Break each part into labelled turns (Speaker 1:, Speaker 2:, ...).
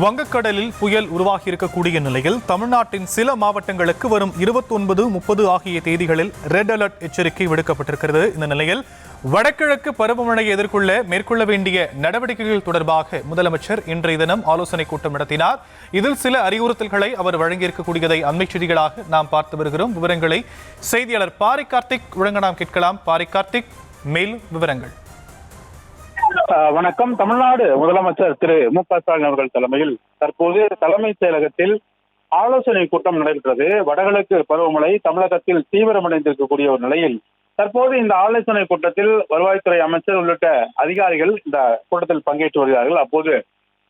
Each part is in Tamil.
Speaker 1: வங்கக்கடலில் புயல் உருவாகியிருக்கக்கூடிய நிலையில் தமிழ்நாட்டின் சில மாவட்டங்களுக்கு வரும் 29, 30 ஆகிய தேதிகளில் ரெட் அலர்ட் எச்சரிக்கை விடுக்கப்பட்டிருக்கிறது. இந்த நிலையில் வடகிழக்கு பருவமழையை எதிர்கொள்ள மேற்கொள்ள வேண்டிய நடவடிக்கைகள் தொடர்பாக முதலமைச்சர் இன்றைய தினம் ஆலோசனை கூட்டம் நடத்தினார். இதில் சில அறிவுறுத்தல்களை அவர் வழங்கியிருக்கக்கூடியதை அண்மை செய்திகளாக நாம் பார்த்து வருகிறோம். விவரங்களை செய்தியாளர் பாரி கார்த்திக் வழங்க நாம் கேட்கலாம். பாரி கார்த்திக், மேலும் விவரங்கள்.
Speaker 2: வணக்கம். தமிழ்நாடு முதலமைச்சர் திரு மு.க.ஸ்டாலின் அவர்கள் தலைமையில் தற்போது தலைமைச் செயலகத்தில் ஆலோசனை கூட்டம் நடைபெற்றது. வடகிழக்கு பருவமழை தமிழகத்தில் தீவிரமடைந்திருக்கக்கூடிய ஒரு நிலையில் தற்போது இந்த ஆலோசனை கூட்டத்தில் வருவாய்த்துறை அமைச்சர் உள்ளிட்ட அதிகாரிகள் இந்த கூட்டத்தில் பங்கேற்று வருகிறார்கள். அப்போது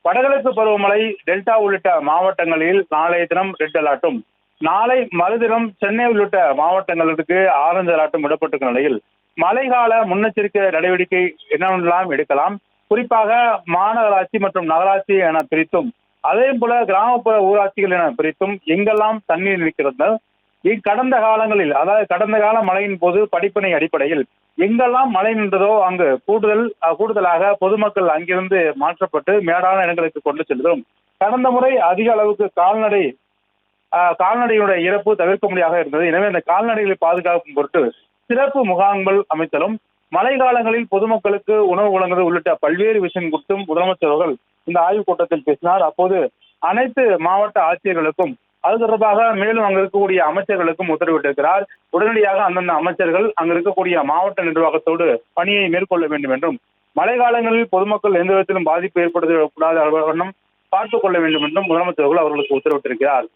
Speaker 2: வடகிழக்கு பருவமழை டெல்டா உள்ளிட்ட மாவட்டங்களில் நாளைய தினம் ரெட் அலர்ட்டும், நாளை மறுதினம் சென்னை உள்ளிட்ட மாவட்டங்களுக்கு ஆரஞ்சு அலர்ட்டும் விடப்பட்டிருக்கும் நிலையில் மழைக்கால முன்னெச்சரிக்கை நடவடிக்கை என்னவெல்லாம் எடுக்கலாம், குறிப்பாக மாநகராட்சி மற்றும் நகராட்சி என பிரித்தும், அதே போல கிராமப்புற ஊராட்சிகள் என பிரித்தும் எங்கெல்லாம் தண்ணீர் இருக்கிறது, கடந்த காலங்களில் அதாவது கடந்த கால மழையின் போது படிப்பினை அடிப்படையில் எங்கெல்லாம் மழை நின்றதோ அங்கு கூடுதலாக பொதுமக்கள் அங்கிருந்து மாற்றப்பட்டு மேடான இடங்களுக்கு கொண்டு செல்கிறோம். கடந்த முறை அதிக அளவுக்கு கால்நடையுடைய இறப்பு தவிர்க்க முடியாத இருந்தது. எனவே அந்த கால்நடைகளை பாதுகாக்கும் பொருட்டு சிறப்பு முகாம்கள் அமைத்தலும், மழை காலங்களில் பொதுமக்களுக்கு உணவு வழங்குவது உள்ளிட்ட பல்வேறு விஷயம் குறித்தும் முதலமைச்சர் அவர்கள் இந்த ஆய்வுக் கூட்டத்தில் பேசினார். அப்போது அனைத்து மாவட்ட ஆட்சியர்களுக்கும் அது தொடர்பாக மேலும் அங்கு இருக்கக்கூடிய அமைச்சர்களுக்கும் உத்தரவிட்டிருக்கிறார். உடனடியாக அந்தந்த அமைச்சர்கள் அங்கு இருக்கக்கூடிய மாவட்ட நிர்வாகத்தோடு பணியை மேற்கொள்ள வேண்டும் என்றும், மழை காலங்களில் பொதுமக்கள் எந்த விதத்திலும் பாதிப்பு ஏற்படுத்தக்கூடாத வண்ணம் பார்த்துக் கொள்ள வேண்டும் என்றும் முதலமைச்சர் அவர்கள் அவர்களுக்கு உத்தரவிட்டிருக்கிறார்.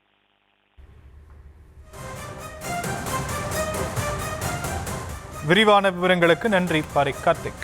Speaker 1: விரிவான விவரங்களுக்கு நன்றி பாரி கார்த்திக்.